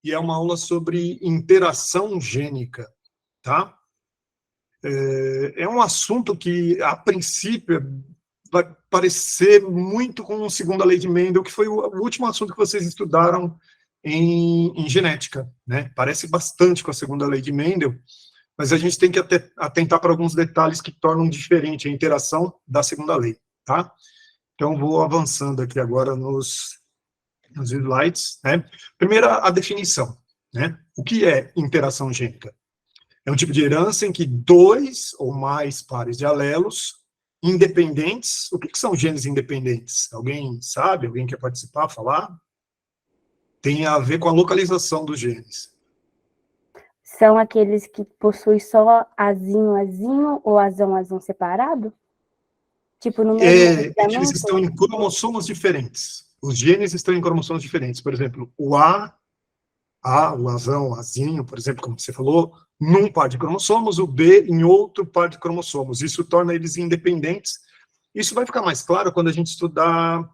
e é uma aula sobre interação gênica, tá? É um assunto que, a princípio, vai parecer muito com a segunda lei de Mendel, que foi o último assunto que vocês estudaram em genética, né? Parece bastante com a segunda lei de Mendel, mas a gente tem que atentar para alguns detalhes que tornam diferente a interação da segunda lei, tá? Então, vou avançando aqui agora nos slides, né? Primeiro, a definição, né? O que é interação gênica? É um tipo de herança em que dois ou mais pares de alelos independentes. O que são genes independentes? Alguém sabe? Alguém quer participar, falar? Tem a ver com a localização dos genes. São aqueles que possuem só azinho, azinho ou azão, azão separado? Tipo, no mesmo É que eles estão em cromossomos diferentes. Os genes estão em cromossomos diferentes. Por exemplo, o o azão, o azinho, por exemplo, como você falou, num par de cromossomos, o B em outro par de cromossomos. Isso torna eles independentes. Isso vai ficar mais claro quando a gente estudar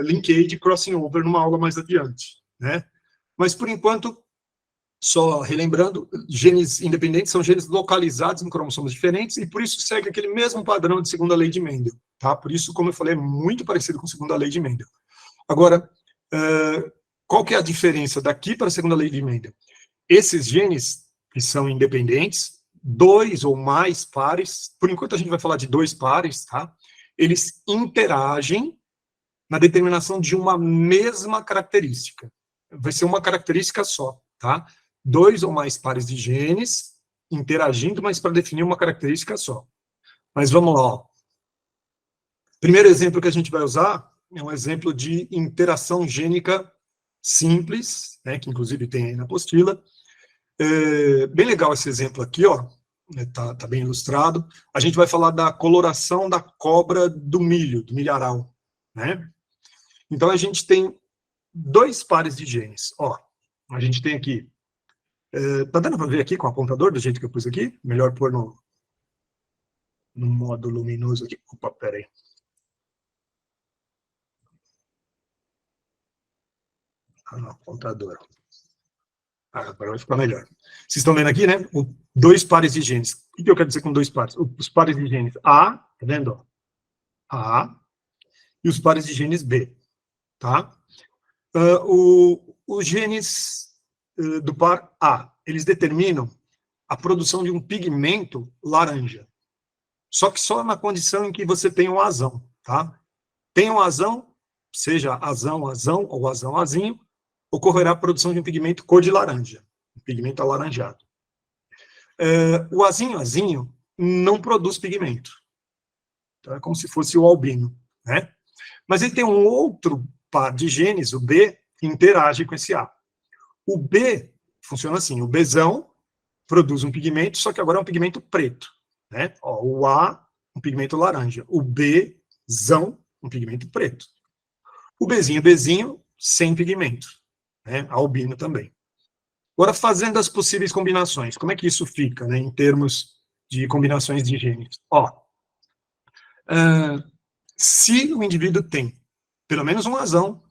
linkage e crossing over numa aula mais adiante, né? Mas, por enquanto, só relembrando, genes independentes são genes localizados em cromossomos diferentes e, por isso, segue aquele mesmo padrão de segunda lei de Mendel, tá? Por isso, como eu falei, é muito parecido com a segunda lei de Mendel. Agora, qual que é a diferença daqui para a segunda lei de Mendel? Esses genes que são independentes, dois ou mais pares, por enquanto a gente vai falar de dois pares, tá? Eles interagem na determinação de uma mesma característica. Vai ser uma característica só, tá? Dois ou mais pares de genes interagindo, mas para definir uma característica só. Mas vamos lá, ó. Primeiro exemplo que a gente vai usar é um exemplo de interação gênica simples, né, que inclusive tem aí na apostila. Bem legal esse exemplo aqui, ó, tá bem ilustrado. A gente vai falar da coloração da cobra do milharal, né? Então, a gente tem dois pares de genes, ó. A gente tem aqui, tá dando para ver aqui com o apontador, do jeito que eu pus aqui? Melhor pôr no modo luminoso aqui. Opa, peraí. Apontador. Agora vai ficar melhor. Vocês estão vendo aqui, né? Dois pares de genes. O que eu quero dizer com dois pares? Os pares de genes A, tá vendo? A, e os pares de genes B, tá? Os genes do par A, eles determinam a produção de um pigmento laranja. Só que só na condição em que você tem um azão, tá? Tem um azão, seja azão, azão ou azão, azinho, ocorrerá a produção de um pigmento cor de laranja, um pigmento alaranjado. O azinho, azinho, não produz pigmento. Então, é como se fosse o albino, né? Mas ele tem um outro par de genes, o B, que interage com esse A. O B funciona assim, o Bzão produz um pigmento, só que agora é um pigmento preto, né? Ó, o A, um pigmento laranja. O Bzão, um pigmento preto. O Bzinho, sem pigmento, né? Albino também. Agora, fazendo as possíveis combinações, como é que isso fica, né, em termos de combinações de genes? Ó, se o indivíduo tem pelo menos um azão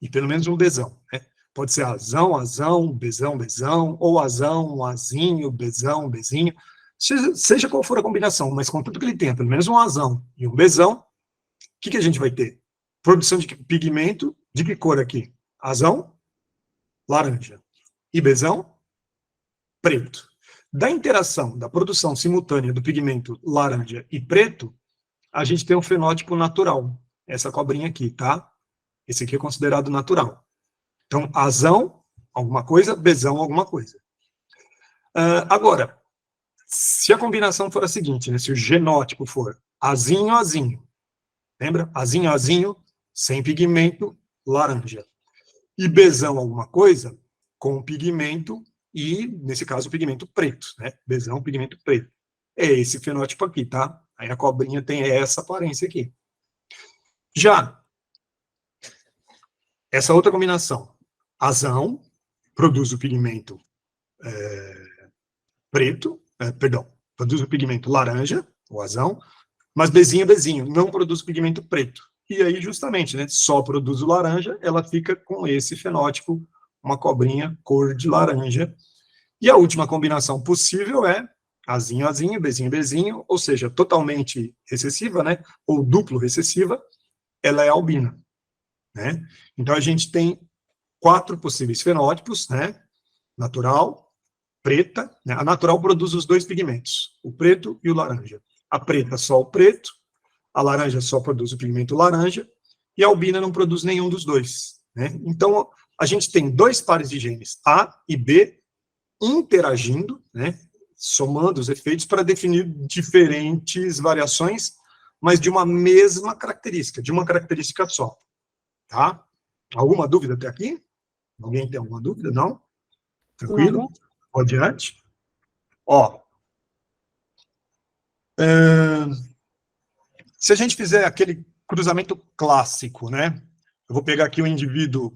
e pelo menos um Bzão, né? Pode ser azão, azão, Bzão, Bzão, ou azão, azinho, Bzão, Bzinho, seja qual for a combinação, mas contanto que ele tenha pelo menos um azão e um Bzão, o que a gente vai ter? Produção de pigmento, de que cor aqui? Azão, laranja. E Bzão, preto. Da interação, da produção simultânea do pigmento laranja e preto, a gente tem um fenótipo natural. Essa cobrinha aqui, tá? Esse aqui é considerado natural. Então, azão, alguma coisa, Bzão, alguma coisa. Agora, se a combinação for a seguinte, né, se o genótipo for azinho, azinho, lembra? Azinho, azinho, sem pigmento, laranja. E Bzão, alguma coisa, com pigmento e, nesse caso, pigmento preto, né? Bzão, pigmento preto. É esse fenótipo aqui, tá? Aí a cobrinha tem essa aparência aqui. Já essa outra combinação, azão, produz o pigmento preto, produz o pigmento laranja, o azão, mas Bzinho, não produz o pigmento preto. E aí, justamente, né, só produz o laranja, ela fica com esse fenótipo uma cobrinha cor de laranja. E a última combinação possível é Azinho, azinho, Bzinho, Bzinho, ou seja, totalmente recessiva, né? Ou duplo recessiva, ela é albina, né? Então a gente tem 4 possíveis fenótipos, né? Natural, preta, né? A natural produz os 2 pigmentos, o preto e o laranja. A preta só o preto, a laranja só produz o pigmento laranja, e a albina não produz nenhum dos 2, né? Então a gente tem 2 pares de genes, A e B, interagindo, né? Somando os efeitos para definir diferentes variações, mas de uma mesma característica, de uma característica só, tá? Alguma dúvida até aqui? Alguém tem alguma dúvida? Não? Tranquilo? Não. Vou adiante. Ó, se a gente fizer aquele cruzamento clássico, né? Eu vou pegar aqui o indivíduo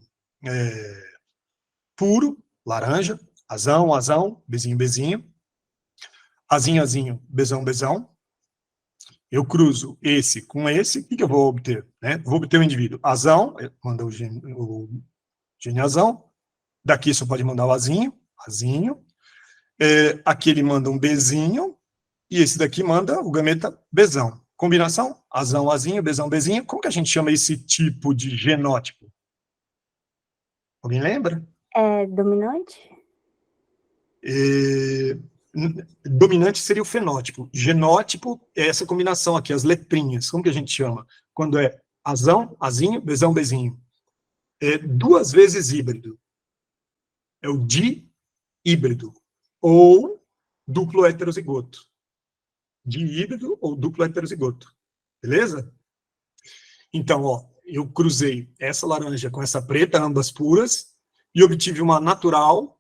puro, laranja, azão, azão, bezinho, bezinho, azinho, azinho, bezão, bezão. Eu cruzo esse com esse, o que eu vou obter? Né? Vou obter o indivíduo azão, manda o gene azão, daqui só pode mandar o azinho, azinho, aqui ele manda um bezinho, e esse daqui manda o gameta bezão. Combinação? Azão, azinho, bezão, bezinho. Como que a gente chama esse tipo de genótipo? Alguém lembra? É dominante? Dominante seria o fenótipo. Genótipo é essa combinação aqui, as letrinhas. Como que a gente chama? Quando é azão, azinho, bezão, bezinho. É 2 vezes híbrido. É o dihíbrido. Ou duplo heterozigoto. Dihíbrido ou duplo heterozigoto. Beleza? Então, ó, eu cruzei essa laranja com essa preta, ambas puras, e obtive uma natural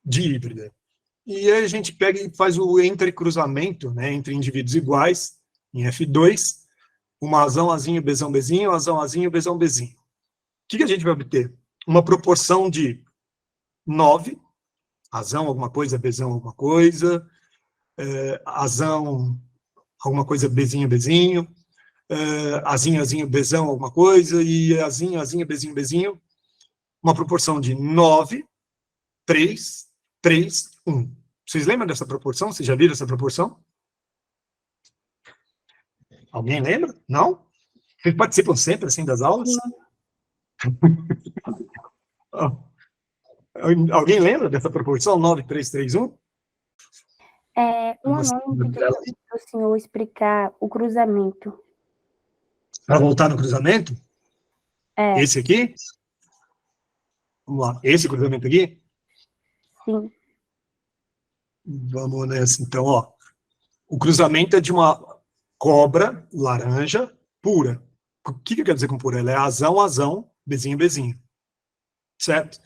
dihíbrida. E aí a gente pega e faz o entrecruzamento, né, entre indivíduos iguais, em F2, uma azão, azinho, bezão, bezinho, azão, azinho, bezão, bezinho. O que a gente vai obter? Uma proporção de 9, azão, alguma coisa, bezão, alguma coisa, azão, alguma coisa, bezinho, bezinho, azinho, azinho, bezão, alguma coisa, e azinho, azinho, bezinho, bezinho, uma proporção de 9, 3, 3, 1. Vocês lembram dessa proporção? Vocês já viram essa proporção? Alguém lembra? Não? Vocês participam sempre, assim, das aulas? Alguém lembra dessa proporção? 9, 3, 3, 1? Um aluno pediu para o senhor explicar o cruzamento. Para voltar no cruzamento? É. Esse aqui? Vamos lá. Esse cruzamento aqui? Sim. Vamos nessa. Então, ó. O cruzamento é de uma cobra laranja pura. O que quer dizer com pura? Ela é azão, azão, bezinho, bezinho. Certo?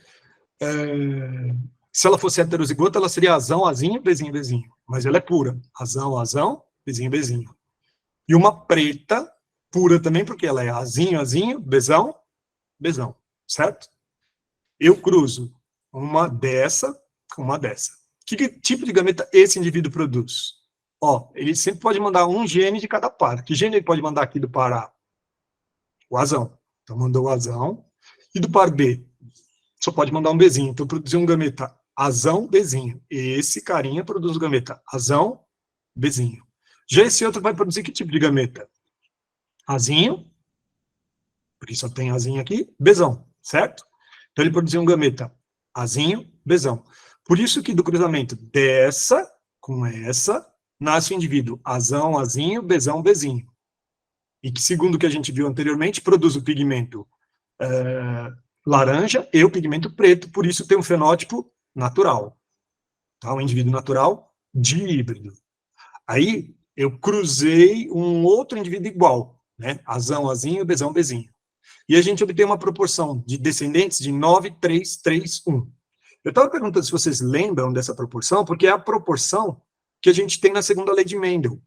Se ela fosse heterozigota, ela seria azão, azinho, bezinho, bezinho. Mas ela é pura. Azão, azão, bezinho, bezinho. E uma preta pura também, porque ela é azinho, azinho, bezão, bezão. Certo? Eu cruzo uma dessa com uma dessa. Que tipo de gameta esse indivíduo produz? Ó, ele sempre pode mandar um gene de cada par. Que gene ele pode mandar aqui do par A? O azão. Então, mandou o azão. E do par B? Só pode mandar um Bzinho. Então, produziu um gameta azão, Bzinho. Esse carinha produz o gameta azão, Bzinho. Já esse outro vai produzir que tipo de gameta? Azinho, porque só tem azinho aqui, Bzão, certo? Então, ele produziu um gameta azinho, Bzão. Por isso que do cruzamento dessa com essa, nasce o indivíduo azão, azinho, bezão, bezinho. E que, segundo o que a gente viu anteriormente, produz o pigmento laranja e o pigmento preto, por isso tem um fenótipo natural. Tá? Um indivíduo natural dihíbrido. Aí, eu cruzei um outro indivíduo igual, né? Azão, azinho, bezão, bezinho. E a gente obtém uma proporção de descendentes de 9, 3, 3, 1. Eu estava perguntando se vocês lembram dessa proporção, porque é a proporção que a gente tem na segunda lei de Mendel.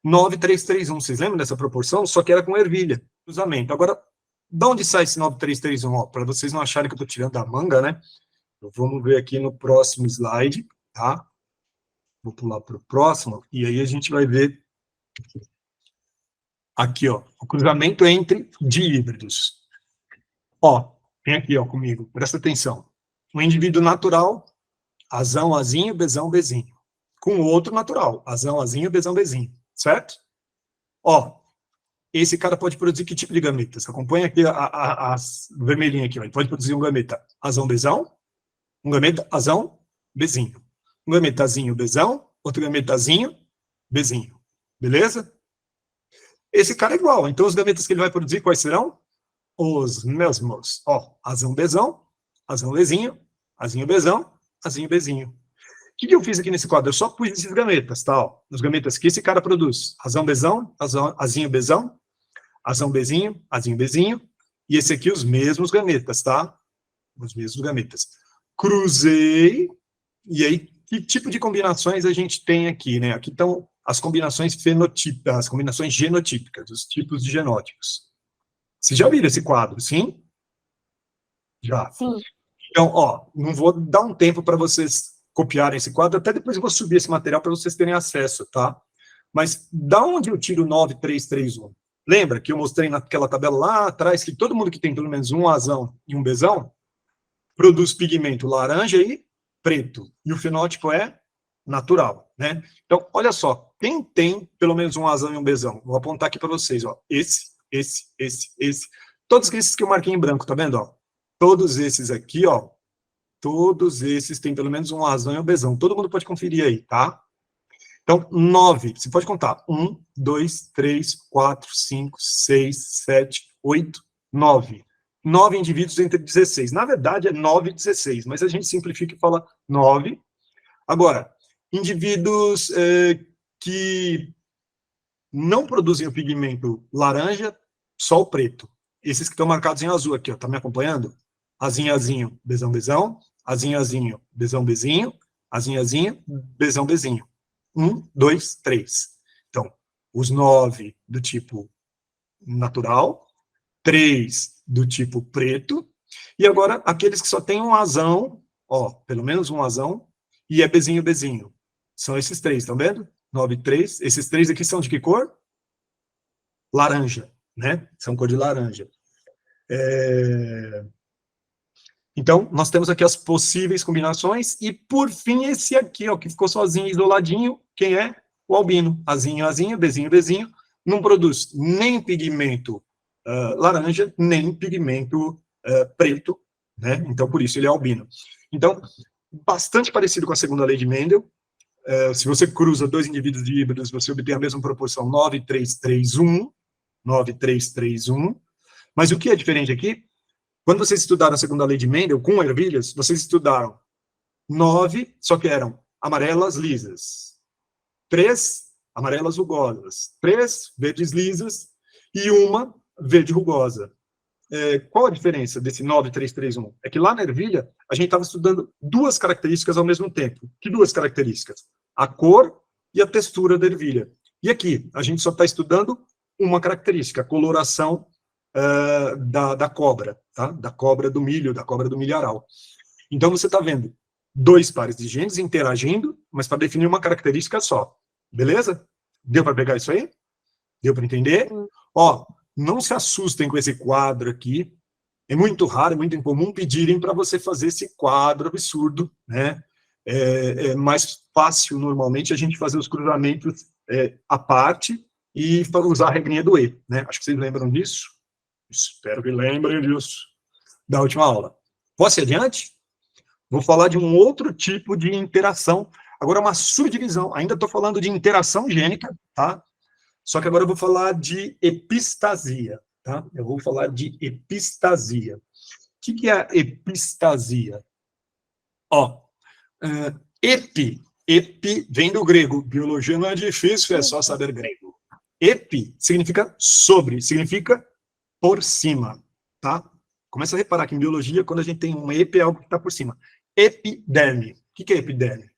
9, 3, 3, 1. Vocês lembram dessa proporção? Só que era com ervilha, cruzamento. Agora, de onde sai esse 9, 3, 3, 1? Para vocês não acharem que eu estou tirando da manga, né? Vamos ver aqui no próximo slide, tá? Vou pular para o próximo, e aí a gente vai ver aqui, ó, o cruzamento entre dihíbridos. Ó, Vem aqui, ó, comigo, presta atenção. Um indivíduo natural, azão, azinho, bezão, bezinho. Com outro natural, azão, azinho, bezão, bezinho. Certo? Ó, esse cara pode produzir que tipo de gameta? Você acompanha aqui as vermelhinhas aqui, ó. Ele pode produzir um gameta azão, bezão, um gameta azão, bezinho. Um gametazinho, bezão, outro gametazinho, bezinho. Beleza? Esse cara é igual. Então, os gametas que ele vai produzir, quais serão? Os mesmos. Ó, azão, bezão, azão, lezinho, azinho, bezão, azinho, bezinho. O que eu fiz aqui nesse quadro? Eu só pus esses gametas, tá? Ó, os gametas que esse cara produz. Azão, bezão, azão, azinho, bezão, azão, bezinho, azinho, bezinho. E esse aqui, os mesmos gametas, tá? Os mesmos gametas. Cruzei. E aí, que tipo de combinações a gente tem aqui, né? Aqui estão as combinações fenotípicas, as combinações genotípicas, os tipos de genótipos. Vocês já viram esse quadro, sim? Já. Sim. Então, ó, não vou dar um tempo para vocês copiarem esse quadro, até depois eu vou subir esse material para vocês terem acesso, tá? Mas da onde eu tiro 9331? Lembra que eu mostrei naquela tabela lá atrás que todo mundo que tem pelo menos um azão e um bezão produz pigmento laranja e preto. E o fenótipo é natural, né? Então, olha só, quem tem pelo menos um azão e um bezão? Vou apontar aqui para vocês, ó. Esse. Todos esses que eu marquei em branco, tá vendo, ó? Todos esses aqui, ó. Todos esses têm pelo menos um azão e um bezão. Todo mundo pode conferir aí, tá? Então, 9. Você pode contar. 1, 2, 3, 4, 5, 6, 7, 8, 9. 9 indivíduos entre 16. Na verdade, é 9 e 16, mas a gente simplifica e fala 9. Agora, indivíduos que não produzem o pigmento laranja, só o preto. Esses que estão marcados em azul aqui, ó, tá me acompanhando? Azinho, azinho, bezão, bezão. Azinho, azinho, bezão, bezinho. Azinho, azinho, bezão, bezinho. 1, 2, 3. Então, os 9 do tipo natural, 3 do tipo preto, e agora aqueles que só têm um azão, ó, pelo menos um azão, e é bezinho, bezinho. São esses 3, estão vendo? 9 e 3. Esses 3 aqui são de que cor? Laranja, né? São cor de laranja. Então, nós temos aqui as possíveis combinações, e por fim, esse aqui, ó, que ficou sozinho, isoladinho, quem é? O albino. Azinho, azinho, bezinho, bezinho, não produz nem pigmento laranja, nem pigmento preto, né? Então, por isso, ele é albino. Então, bastante parecido com a segunda lei de Mendel. Se você cruza dois indivíduos híbridos, você obtém a mesma proporção 9:3:3:1, 9:3:3:1. Mas o que é diferente aqui? Quando vocês estudaram a segunda lei de Mendel, com ervilhas, vocês estudaram 9, só que eram amarelas lisas, 3 amarelas rugosas, 3 verdes lisas e uma verde rugosa. Qual a diferença desse 9:3:3:1? É que lá na ervilha, a gente estava estudando duas características ao mesmo tempo. Que duas características? A cor e a textura da ervilha. E aqui, a gente só está estudando uma característica, a coloração da cobra, tá? Da cobra do milho, da cobra do milharal. Então, você está vendo dois pares de genes interagindo, mas para definir uma característica só. Beleza? Deu para pegar isso aí? Deu para entender? Ó, não se assustem com esse quadro aqui. É muito raro, é muito incomum pedirem para você fazer esse quadro absurdo, né? É mais fácil, normalmente, a gente fazer os cruzamentos à parte e usar a regrinha do E, né? Acho que vocês lembram disso. Espero que lembrem disso da última aula. Posso ir adiante? Vou falar de um outro tipo de interação. Agora, uma subdivisão. Ainda estou falando de interação gênica, tá? Só que agora eu vou falar de epistasia, tá? Eu vou falar de epistasia. O que é a epistasia? Ó, epi vem do grego. Biologia não é difícil, é só saber grego. Epi significa sobre, significa por cima, tá? Começa a reparar que em biologia, quando a gente tem um epi, é algo que está por cima. Epiderme. O que é epiderme?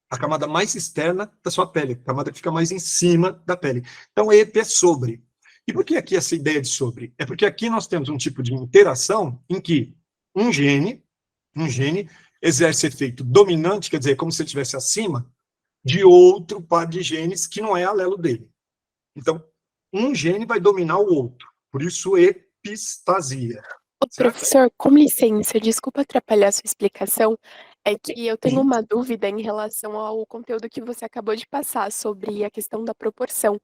A camada mais externa da sua pele, a camada que fica mais em cima da pele. Então, epi é sobre. E por que aqui essa ideia de sobre? É porque aqui nós temos um tipo de interação em que um gene exerce efeito dominante, quer dizer, como se ele estivesse acima de outro par de genes que não é alelo dele. Então, um gene vai dominar o outro. Por isso, epistasia. Ô, certo? professor, com licença, desculpa atrapalhar a sua explicação, é que eu tenho Sim. uma dúvida em relação ao conteúdo que você acabou de passar sobre a questão da proporção.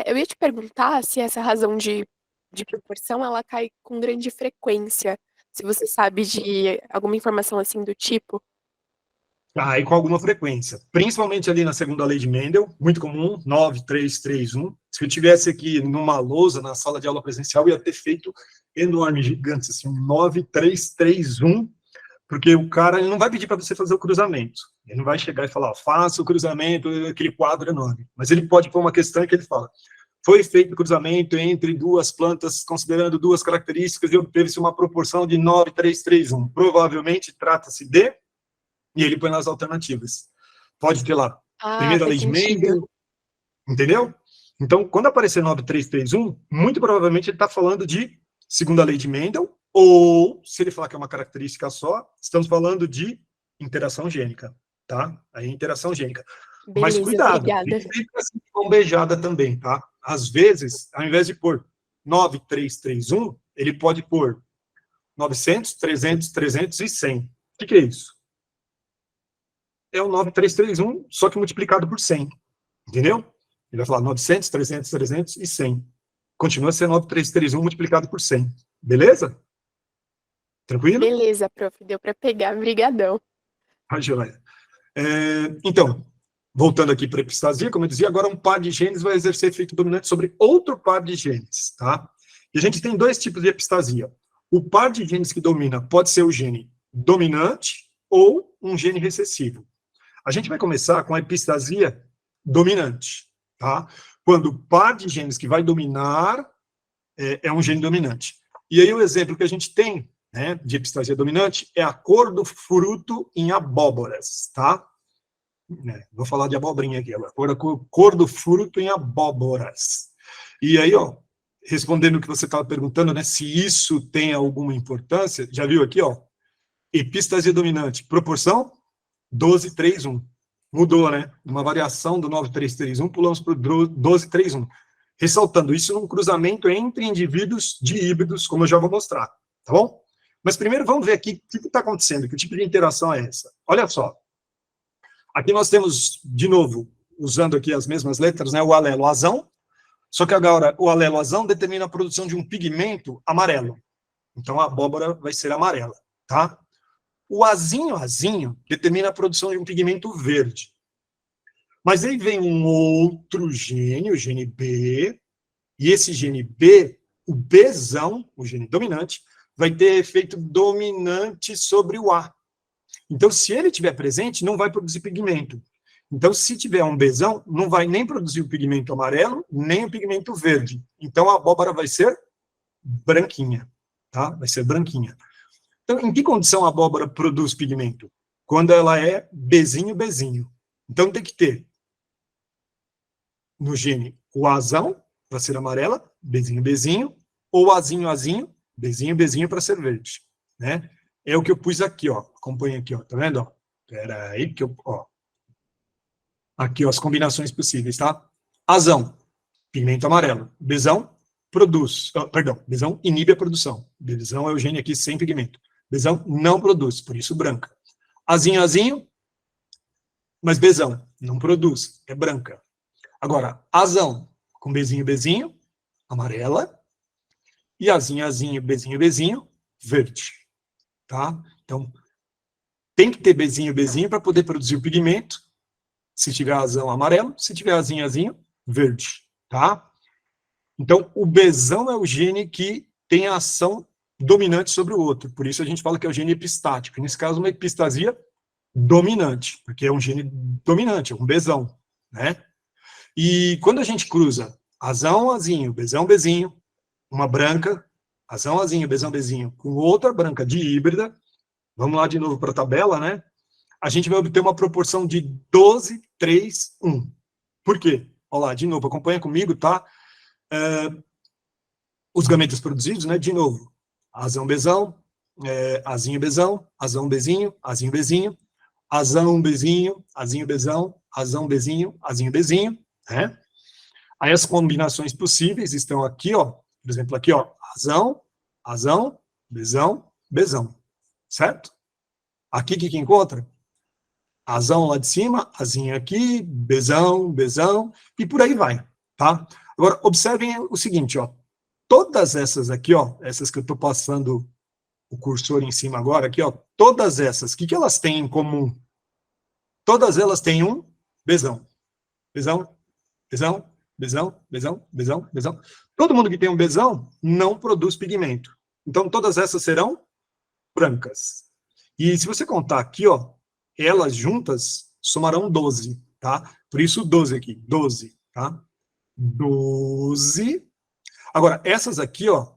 Eu ia te perguntar se essa razão de proporção ela cai com grande frequência, se você sabe de alguma informação assim do tipo. Aí com alguma frequência, principalmente ali na segunda lei de Mendel, muito comum, 9331. Se eu tivesse aqui numa lousa, na sala de aula presencial, eu ia ter feito enorme, gigante, assim, 9331, porque o cara ele não vai pedir para você fazer o cruzamento. Ele não vai chegar e falar, ó, faça o cruzamento, aquele quadro enorme. Mas ele pode pôr uma questão que ele fala, foi feito o cruzamento entre duas plantas, considerando duas características, e obteve-se uma proporção de 9331. Provavelmente trata-se de... E ele põe nas alternativas. Pode ter lá, Ah, primeira faz lei de sentido. Mendel, entendeu? Então, quando aparecer 9331, muito provavelmente ele está falando de segunda lei de Mendel, ou, se ele falar que é uma característica só, estamos falando de interação gênica, tá? Aí, interação gênica. Mas Beleza, cuidado, obrigada. nem sempre é assim, bombejada também, tá? Às vezes, ao invés de pôr 9331, ele pode pôr 900, 300, 300 e 100. O que é isso? É o 9331, só que multiplicado por 100, entendeu? Ele vai falar 900, 300, 300 e 100. Continua sendo 9331 multiplicado por 100. Beleza? Tranquilo? Beleza, prof, deu para pegar, brigadão. Ah, joia. Então, voltando aqui para a epistasia, como eu dizia, agora um par de genes vai exercer efeito dominante sobre outro par de genes, tá? E a gente tem dois tipos de epistasia. O par de genes que domina pode ser o gene dominante ou um gene recessivo. A gente vai começar com a epistasia dominante, tá? Quando o par de genes que vai dominar é um gene dominante. E aí o exemplo que a gente tem, né, de epistasia dominante é a cor do fruto em abóboras, tá? Vou falar de abobrinha aqui agora. Cor do fruto em abóboras. E aí, ó, respondendo o que você estava perguntando, né, se isso tem alguma importância, já viu aqui, ó, epistasia dominante, proporção 1231. Mudou, né? Uma variação do 9331, pulamos para o 1231. Ressaltando isso num cruzamento entre indivíduos de híbridos, como eu já vou mostrar, tá bom? Mas primeiro vamos ver aqui o que está acontecendo, que tipo de interação é essa. Olha só. Aqui nós temos, de novo, usando aqui as mesmas letras, né, o alelo azão, só que agora o alelo azão determina a produção de um pigmento amarelo. Então a abóbora vai ser amarela, tá? O azinho determina a produção de um pigmento verde. Mas aí vem um outro gene, o gene B, e esse gene B, o Bzão, o gene dominante, vai ter efeito dominante sobre o A. Então, se ele estiver presente, não vai produzir pigmento. Então, se tiver um Bzão, não vai nem produzir o pigmento amarelo, nem o pigmento verde. Então, a abóbora vai ser branquinha, tá? Vai ser branquinha. Então, em que condição a abóbora produz pigmento? Quando ela é Bzinho. Então, tem que ter no gene o Azão, para ser amarela, Bzinho, ou Azinho, Bzinho para ser verde, né? É o que eu pus aqui, ó. Acompanha aqui, ó. Tá vendo, ó? Espera aí que eu, ó. Aqui, ó, as combinações possíveis, tá? Azão, pigmento amarelo. Bzão produz, Bzão inibe a produção. Bzão é o gene aqui sem pigmento. Bzão não produz, por isso branca. Azinho, mas Bzão não produz, é branca. Agora, azão com Bzinho, amarela, e azinho, Bzinho, verde, tá? Então, tem que ter Bzinho para poder produzir o pigmento, se tiver azão, amarelo, se tiver azinho, verde, tá? Então, o Bzão é o gene que tem a ação dominante sobre o outro, por isso a gente fala que é o gene epistático, nesse caso, uma epistasia dominante, porque é um gene dominante, é um Bzão, né? E quando a gente cruza azão, azinho, Bzinho, uma branca, azão, azinho, Bzinho, com outra branca de híbrida, vamos lá de novo para a tabela, né? A gente vai obter uma proporção de 12:3:1. Por quê? Olha lá, de novo, acompanha comigo, tá? Os gametas produzidos, né? De novo, azão, Bzão, azinho, Bzão, azão, Bzinho, azinho, Bzinho, azão, Bzinho, azinho, Bzão, azão, Bzinho, azinho, Bzinho, né? Aí as combinações possíveis estão aqui, ó, por exemplo, aqui, ó, azão, Bzão, Bzão, certo? Aqui o que encontra? Azão lá de cima, azinho aqui, Bzão, Bzão, e por aí vai, tá? Agora, observem o seguinte, ó, todas essas aqui, ó, essas que eu estou passando o cursor em cima agora, aqui, ó, todas essas, o que elas têm em comum? Todas elas têm um Bzão, Bzão, Bzão, Bzão, Bzão, Bzão, Bzão. Todo mundo que tem um Bzão não produz pigmento. Então, todas essas serão brancas. E se você contar aqui, ó, elas juntas somarão 12, tá? Por isso 12 aqui, 12, tá? 12. Agora, essas aqui, ó,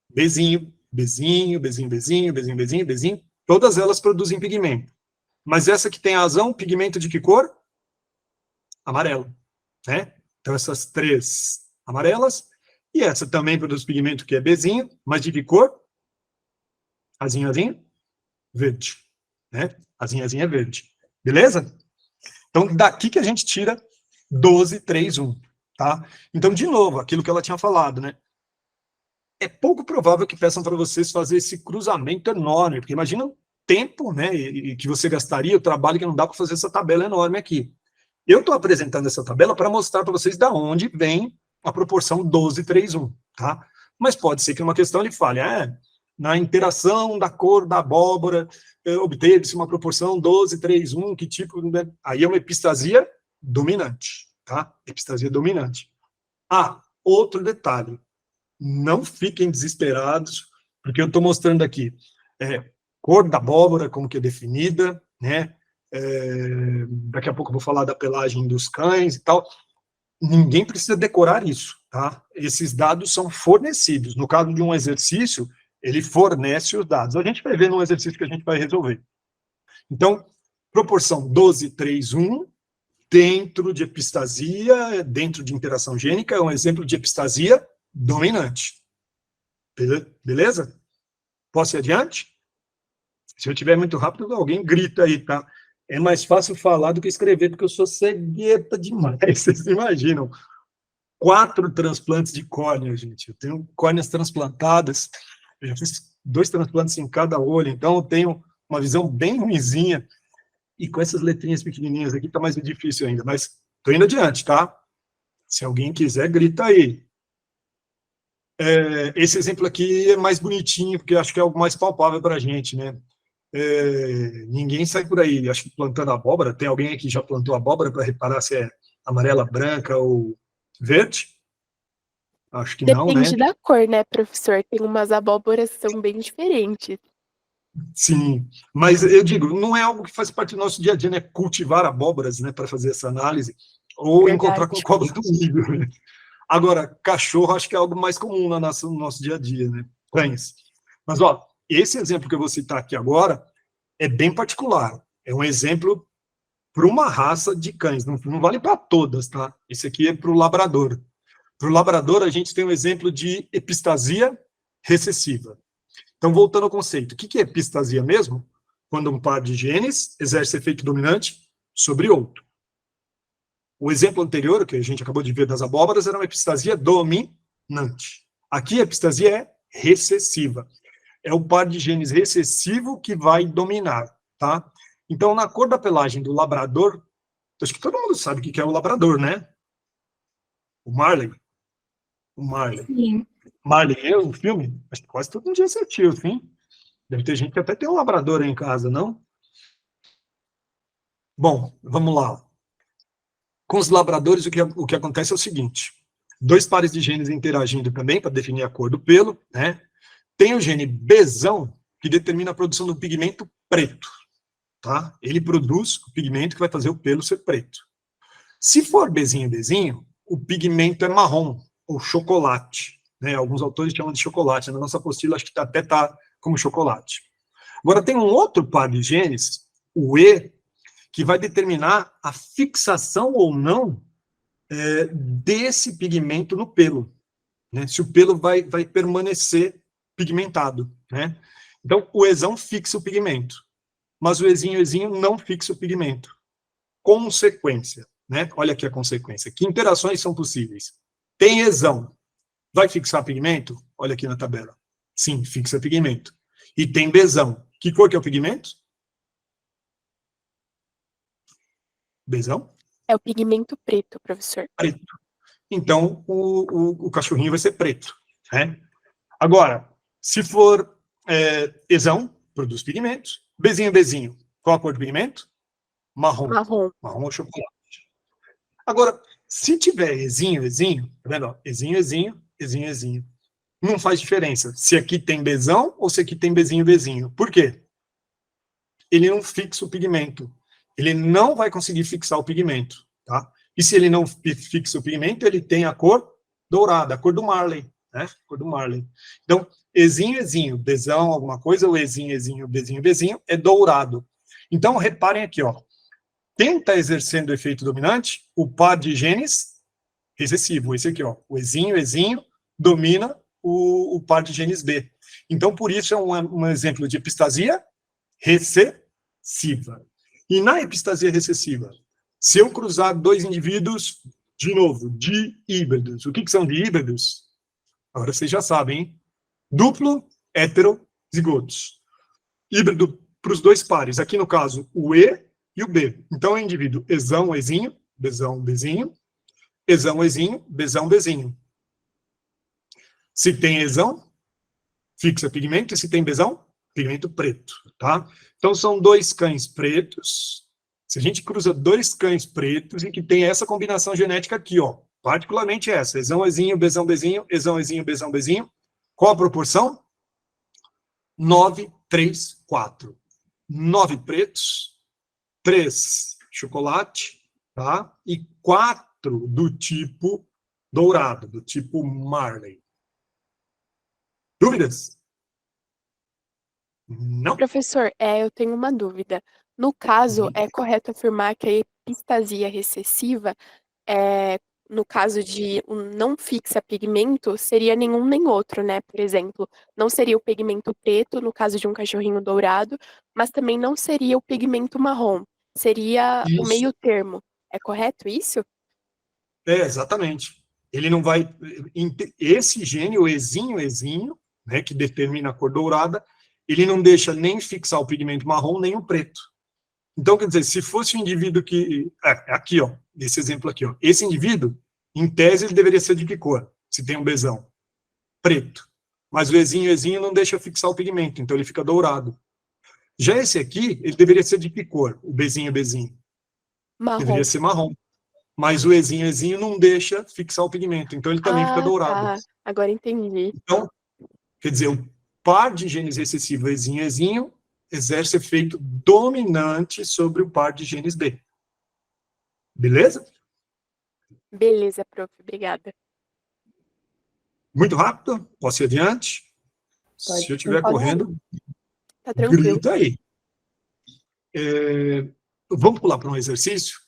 Bzinho, Bzinho, Bzinho, Bzinho, Bzinho, Bzinho, Bzinho, todas elas produzem pigmento. Mas essa que tem a razão, pigmento de que cor? Amarelo, né? Então, essas três amarelas. E essa também produz pigmento que é Bzinho, mas de que cor? Azinho, azinho, verde, né? Azinho, azinho é verde. Beleza? Então, daqui que a gente tira 12, 3, 1, tá? Então, de novo, aquilo que ela tinha falado, né? É pouco provável que peçam para vocês fazer esse cruzamento enorme, porque imagina o tempo, né, e que você gastaria, o trabalho que não dá para fazer essa tabela enorme aqui. Eu estou apresentando essa tabela para mostrar para vocês da onde vem a proporção 12, 3, 1, tá? Mas pode ser que numa questão ele fale, na interação da cor da abóbora, obteve-se uma proporção 12, 3, 1, que tipo... Né? Aí é uma epistasia dominante, tá? Epistasia dominante. Outro detalhe. Não fiquem desesperados, porque eu estou mostrando aqui cor da abóbora, como que é definida, né? Daqui a pouco eu vou falar da pelagem dos cães e tal. Ninguém precisa decorar isso, tá? Esses dados são fornecidos. No caso de um exercício, ele fornece os dados. A gente vai ver num exercício que a gente vai resolver. Então, proporção 12, 3, 1, dentro de epistasia, dentro de interação gênica, é um exemplo de epistasia dominante. Beleza? Posso ir adiante? Se eu estiver muito rápido, alguém grita aí, tá? É mais fácil falar do que escrever, porque eu sou cegueta demais, vocês imaginam. 4 transplantes de córnea, gente. Eu tenho córneas transplantadas, eu já fiz 2 transplantes em cada olho, então eu tenho uma visão bem ruinzinha, e com essas letrinhas pequenininhas aqui tá mais difícil ainda, mas tô indo adiante, tá? Se alguém quiser, grita aí. Esse exemplo aqui é mais bonitinho, porque acho que é algo mais palpável para a gente, né? Ninguém sai por aí, acho que plantando abóbora. Tem alguém aqui que já plantou abóbora para reparar se é amarela, branca ou verde? Acho que não, né? Depende da cor, né, professor? Tem umas abóboras que são bem diferentes. Sim, mas eu digo, não é algo que faz parte do nosso dia a dia, né? Cultivar abóboras, né, para fazer essa análise, ou Verdade. encontrar com cobra do milho, né? Agora, cachorro acho que é algo mais comum no nosso dia a dia, né? Cães. Mas, ó, esse exemplo que eu vou citar aqui agora é bem particular. É um exemplo para uma raça de cães, não vale para todas, tá? Esse aqui é para o labrador. Para o labrador, a gente tem um exemplo de epistasia recessiva. Então, voltando ao conceito, o que é epistasia mesmo? Quando um par de genes exerce efeito dominante sobre outro. O exemplo anterior, que a gente acabou de ver das abóboras, era uma epistasia dominante. Aqui a epistasia é recessiva. É o par de genes recessivo que vai dominar, tá? Então, na cor da pelagem do labrador, acho que todo mundo sabe o que é o labrador, né? O Marley. O Marley. Sim. Marley, o filme? Acho que quase todo mundo já assistiu, sim. Deve ter gente que até tem um labrador aí em casa, não? Bom, vamos lá. Com os labradores, o que acontece é o seguinte: 2 pares de genes interagindo também para definir a cor do pelo, né? Tem o gene Bzão, que determina a produção do pigmento preto, tá? Ele produz o pigmento que vai fazer o pelo ser preto. Se for Bzinho, Bzinho, o pigmento é marrom, ou chocolate, né? Alguns autores chamam de chocolate, na nossa apostila acho que até tá como chocolate. Agora tem um outro par de genes, o E, que vai determinar a fixação ou não desse pigmento no pelo, né? Se o pelo vai permanecer pigmentado, né? Então, o Ezão fixa o pigmento, mas o Ezinho não fixa o pigmento. Consequência, né? Olha aqui a consequência. Que interações são possíveis? Tem Ezão, vai fixar pigmento? Olha aqui na tabela. Sim, fixa pigmento. E tem Bzão. Que cor que é o pigmento? Bzão? É o pigmento preto, professor. Preto. Então, o cachorrinho vai ser preto, né? Agora, se for Ezão, produz pigmentos. Bzinho. Qual a cor do pigmento? Marrom. Marrom. Marrom ou chocolate. Agora, se tiver Ezinho, tá vendo? Ó, Ezinho. Não faz diferença se aqui tem Bzão ou se aqui tem Bzinho. Por quê? Ele não fixa o pigmento. Ele não vai conseguir fixar o pigmento, tá? E se ele não fixa o pigmento, ele tem a cor dourada, a cor do Marley, né? A cor do Marley. Então, Ezinho, Bzão, alguma coisa, ou Ezinho, Bzinho, é dourado. Então, reparem aqui, ó. Quem está exercendo o efeito dominante? O par de genes recessivo. Esse aqui, ó. O Ezinho, domina o par de genes B. Então, por isso, é um exemplo de epistasia recessiva. E na epistasia recessiva, se eu cruzar dois indivíduos, de novo, díhbridos. O que são díhbridos? Agora vocês já sabem, hein? Duplo heterozigotos. Híbrido para os dois pares. Aqui, no caso, o E e o B. Então, é indivíduo Ezão, Ezinho, Bzão, Bzinho, Ezão, Ezinho, Bzão, Bzinho. Se tem Ezão, fixa pigmento, e se tem Bzão, pigmento preto, tá? Então, são dois cães pretos. Se a gente cruza dois cães pretos e que tem essa combinação genética aqui, ó, particularmente essa, Ezão, Ezinho, Bzão, Bzinho, Ezão, Ezinho, Bzão, Bzinho, qual a proporção? 9, 3, 4. 9 pretos, 3 chocolate, tá? E 4 do tipo dourado, do tipo Marley. Dúvidas? Não? Professor, eu tenho uma dúvida. No caso, é correto afirmar que a epistasia recessiva, no caso de não fixa pigmento, seria nenhum nem outro, né? Por exemplo, não seria o pigmento preto, no caso de um cachorrinho dourado, mas também não seria o pigmento marrom. Seria o Isso. meio termo. É correto isso? Exatamente. Ele não vai... Esse gene, o Ezinho, né, que determina a cor dourada, ele não deixa nem fixar o pigmento marrom, nem o preto. Então, quer dizer, se fosse um indivíduo que... aqui, ó, esse exemplo aqui, ó. Esse indivíduo, em tese, ele deveria ser de que cor? Se tem um Bzão. Preto. Mas o Ezinho não deixa fixar o pigmento, então ele fica dourado. Já esse aqui, ele deveria ser de que cor? O Bzinho. Marrom. Deveria ser marrom. Mas o Ezinho não deixa fixar o pigmento, então ele também fica dourado. Tá. Agora entendi. Então, quer dizer, o par de genes recessivo Ezinho exerce efeito dominante sobre o par de genes B. Beleza? Beleza, prof. Obrigada. Muito rápido? Posso ir adiante? Pode. Se eu estiver Pode. correndo, Tá tranquilo. grita aí. Vamos pular para um exercício?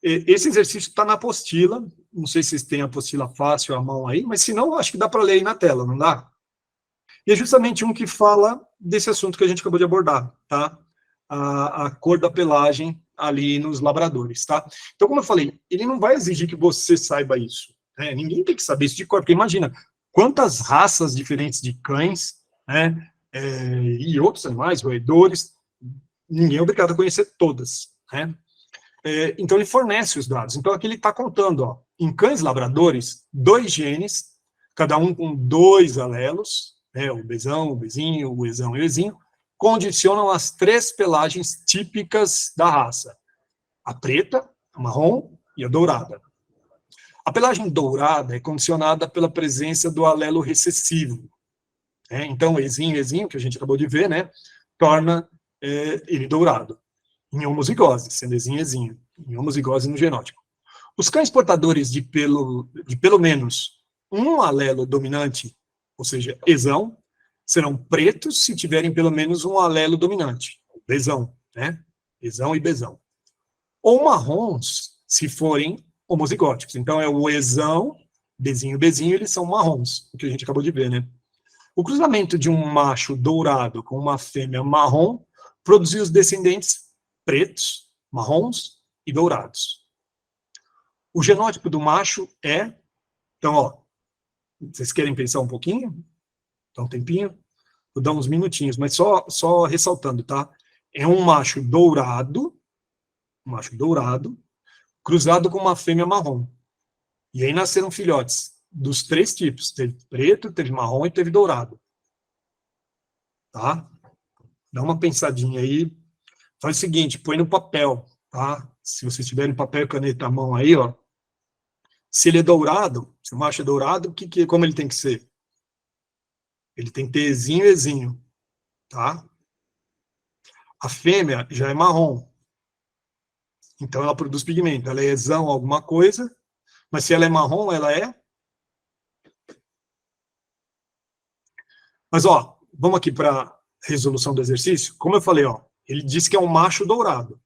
Esse exercício está na apostila. Não sei se vocês têm a apostila fácil à mão aí, mas se não, acho que dá para ler aí na tela, não dá? E é justamente um que fala desse assunto que a gente acabou de abordar, tá? A cor da pelagem ali nos labradores, tá? Então, como eu falei, ele não vai exigir que você saiba isso, né? Ninguém tem que saber isso de cor, porque imagina quantas raças diferentes de cães, né? E outros animais, roedores, ninguém é obrigado a conhecer todas, né? Então, ele fornece os dados. Então, aqui ele está contando, ó, em cães labradores, 2 genes, cada um com 2 alelos, né, o Bzão, o Bzinho, o Ezão e o Ezinho, condicionam as 3 pelagens típicas da raça. A preta, a marrom e a dourada. A pelagem dourada é condicionada pela presença do alelo recessivo. Né? Então, o Ezinho, que a gente acabou de ver, né, torna ele dourado. Em homozigose, sendo Ezinho, em homozigose no genótipo. Os cães portadores de pelo menos um alelo dominante, ou seja, Ezão, serão pretos se tiverem pelo menos um alelo dominante, Bzão, né? Ezão e Bzão. Ou marrons, se forem homozigóticos. Então, é o Ezão, Bzinho, eles são marrons, o que a gente acabou de ver, né? O cruzamento de um macho dourado com uma fêmea marrom produziu os descendentes pretos, marrons e dourados. O genótipo do macho é... Então, ó, vocês querem pensar um pouquinho? Dá um tempinho? Vou dar uns minutinhos, mas só ressaltando, tá? É um macho dourado, cruzado com uma fêmea marrom. E aí nasceram filhotes dos 3 tipos. Teve preto, teve marrom e teve dourado. Tá? Dá uma pensadinha aí. Faz o seguinte, põe no papel, tá? Se vocês tiverem papel e caneta à mão aí, ó. Se ele é dourado, se o macho é dourado, como ele tem que ser? Ele tem que ter ezinho e ezinho, tá? A fêmea já é marrom. Então ela produz pigmento. Ela é exão alguma coisa, mas se ela é marrom, ela é... Mas, ó, vamos aqui para a resolução do exercício. Como eu falei, ó, ele disse que é um macho dourado.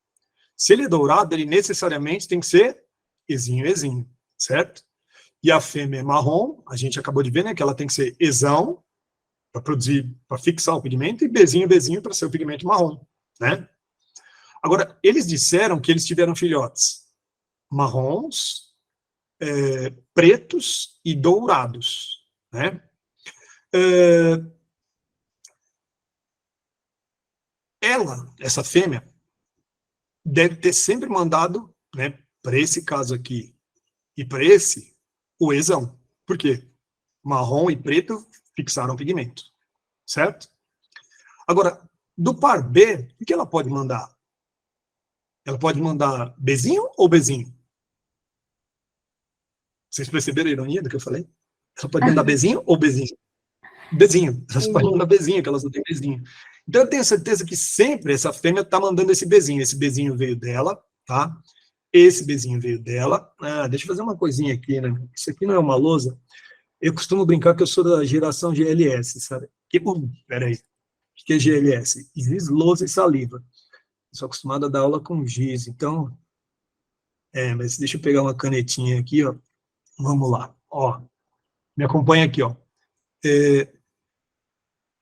Se ele é dourado, ele necessariamente tem que ser ezinho, ezinho, certo? E a fêmea é marrom, a gente acabou de ver, né, que ela tem que ser exão, para produzir, para fixar o pigmento, e bezinho, bezinho, para ser o pigmento marrom, né? Agora, eles disseram que eles tiveram filhotes marrons, pretos e dourados, né? Essa fêmea, deve ter sempre mandado, né, para esse caso aqui e para esse, o exão. Por quê? Marrom e preto fixaram pigmento, certo? Agora, do par B, o que ela pode mandar? Ela pode mandar bezinho ou bezinho? Vocês perceberam a ironia do que eu falei? Ela pode mandar bezinho ou bezinho? Bezinho. Elas podem mandar bezinho, que elas não têm bezinho. Então eu tenho certeza que sempre essa fêmea está mandando esse bezinho. Esse bezinho veio dela, tá? Esse bezinho veio dela. Ah, deixa eu fazer uma coisinha aqui, né? Isso aqui não é uma lousa. Eu costumo brincar que eu sou da geração GLS, sabe? Peraí. O que é GLS? Giz, lousa e saliva. Eu sou acostumado a dar aula com giz, então... mas deixa eu pegar uma canetinha aqui, ó. Vamos lá. Ó, me acompanha aqui, ó.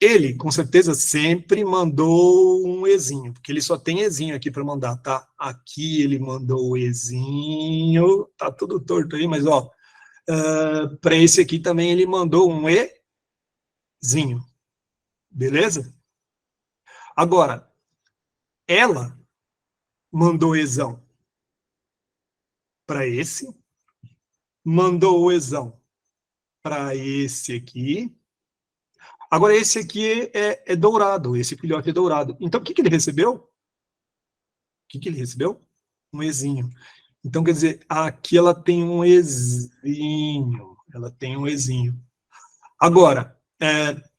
Ele, com certeza, sempre mandou um ezinho, porque ele só tem ezinho aqui para mandar, tá? Aqui ele mandou o ezinho, tá tudo torto aí, mas, ó, para esse aqui também ele mandou um ezinho, beleza? Agora, ela mandou exão para esse, mandou o exão para esse aqui. Agora, esse aqui é dourado, esse filhote é dourado. Então, o que ele recebeu? O que ele recebeu? Um ezinho. Então, quer dizer, aqui ela tem um ezinho. Ela tem um ezinho. Agora,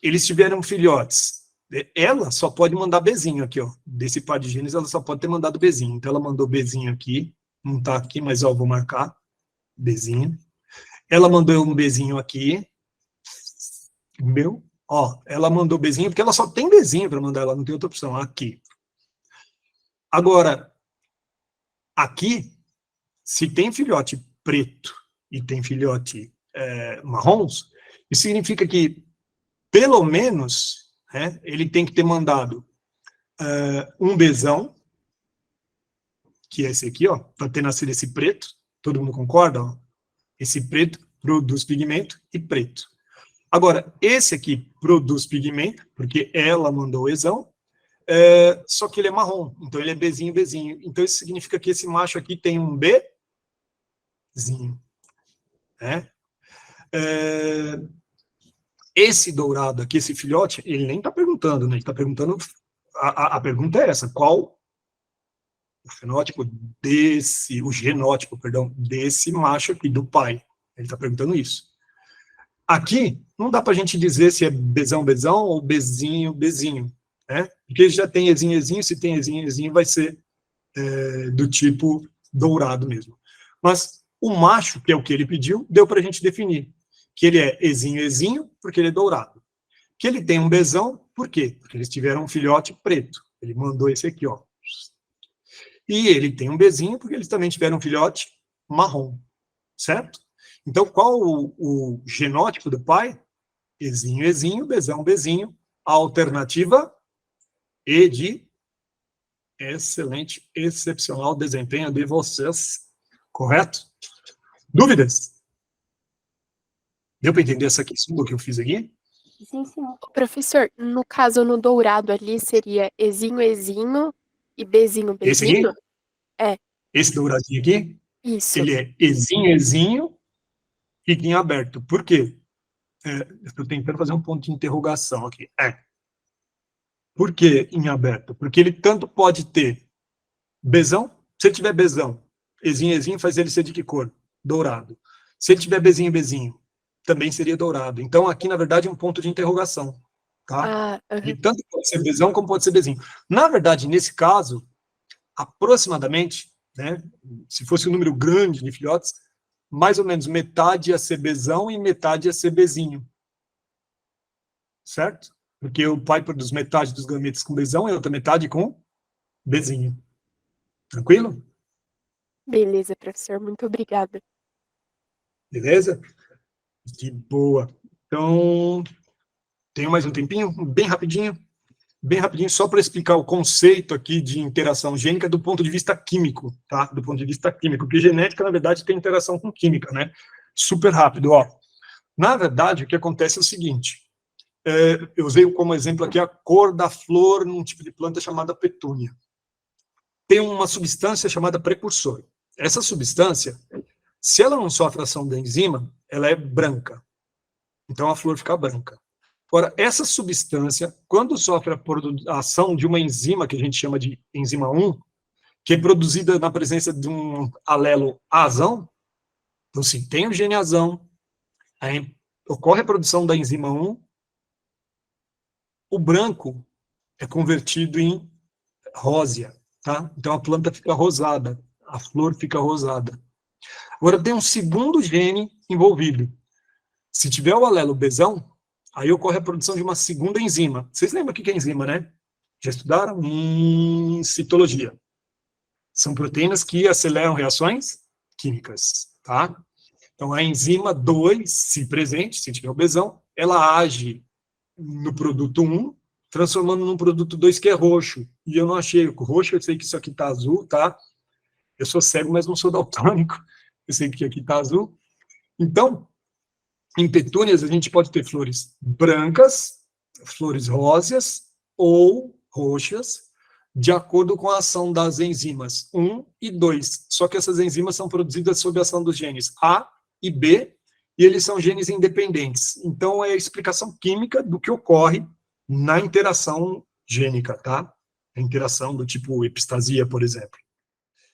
eles tiveram filhotes. Ela só pode mandar bezinho aqui, ó. Desse par de genes, ela só pode ter mandado bezinho. Então, ela mandou bezinho aqui. Não está aqui, mas, ó, vou marcar. Bezinho. Ela mandou um bezinho aqui. Ó, ela mandou bezinho, porque ela só tem bezinho para mandar, ela não tem outra opção. Aqui. Agora, aqui, se tem filhote preto e tem filhote marrons, isso significa que, pelo menos, né, ele tem que ter mandado um bezão, que é esse aqui, ó, para ter nascido esse preto. Todo mundo concorda? Ó? Esse preto produz pigmento e preto. Agora, esse aqui produz pigmento, porque ela mandou o exão, só que ele é marrom, então ele é bezinho, bezinho. Então isso significa que esse macho aqui tem um bezinho. Né? Esse dourado aqui, esse filhote, ele nem está perguntando, né? Ele está perguntando, a pergunta é essa, qual o genótipo desse macho aqui, do pai? Ele está perguntando isso. Aqui, não dá para a gente dizer se é bezão, bezão ou bezinho, bezinho, né? Porque já tem ezinho, ezinho, se tem ezinho, ezinho, vai ser do tipo dourado mesmo. Mas o macho, que é o que ele pediu, deu para a gente definir que ele é ezinho, ezinho, porque ele é dourado. Que ele tem um bezão, por quê? Porque eles tiveram um filhote preto. Ele mandou esse aqui, ó. E ele tem um bezinho, porque eles também tiveram um filhote marrom, certo? Então, qual o genótipo do pai? Ezinho, ezinho, bezão, bezinho. A alternativa E de excelente, excepcional desempenho de vocês. Correto? Dúvidas? Deu para entender essa questão que eu fiz aqui? Sim, sim. Professor, no caso, no dourado ali, seria Ezinho, Ezinho e Bezinho, Esse Bezinho? aqui, É, esse douradinho aqui, isso. ele é Ezinho, Ezinho e em aberto. Por quê? Estou tentando fazer um ponto de interrogação aqui. Por que em aberto? Porque ele tanto pode ter Bzão, se ele tiver Bzão, Ezinho, Ezinho, faz ele ser de que cor? Dourado. Se ele tiver Bezinho, Bezinho, também seria dourado. Então, aqui, na verdade, é um ponto de interrogação, tá? Ah, Ele aham. tanto pode ser Bzão como pode ser Bezinho. Na verdade, nesse caso, aproximadamente, né, se fosse um número grande de filhotes, mais ou menos metade ia ser Bzão e metade ia ser Bezinho. Certo? Porque o pai produz metade dos gametas com Bzão e a outra metade com Bzinho. Tranquilo? Beleza, professor, muito obrigada. Beleza? De boa. Então, tenho mais um tempinho, bem rapidinho, só para explicar o conceito aqui de interação gênica do ponto de vista químico, tá? Do ponto de vista químico, porque genética, na verdade, tem interação com química, né? Super rápido, ó. Na verdade, o que acontece é o seguinte, eu usei como exemplo aqui a cor da flor num tipo de planta chamada petúnia. Tem uma substância chamada precursor. Essa substância, se ela não sofre ação da enzima, ela é branca. Então a flor fica branca. Agora, essa substância, quando sofre a ação de uma enzima que a gente chama de enzima 1, que é produzida na presença de um alelo azão, então sim, tem o gene azão, aí ocorre a produção da enzima 1, o branco é convertido em rósea, tá? Então a planta fica rosada, a flor fica rosada. Agora tem um segundo gene envolvido. Se tiver o alelo Bzão, aí ocorre a produção de uma segunda enzima. Vocês lembram o que é enzima, né? Já estudaram? Citologia. São proteínas que aceleram reações químicas, tá? Então a enzima 2, se presente, se tiver o Bzão, ela age no produto 1, transformando num produto 2 que é roxo. E eu não achei o roxo, eu sei que isso aqui tá azul, tá? Eu sou cego, mas não sou daltônico. Eu sei que aqui está azul. Então, em petúnias, a gente pode ter flores brancas, flores róseas ou roxas, de acordo com a ação das enzimas 1 e 2. Só que essas enzimas são produzidas sob a ação dos genes A e B, e eles são genes independentes. Então, é a explicação química do que ocorre na interação gênica, tá? A interação do tipo epistasia, por exemplo.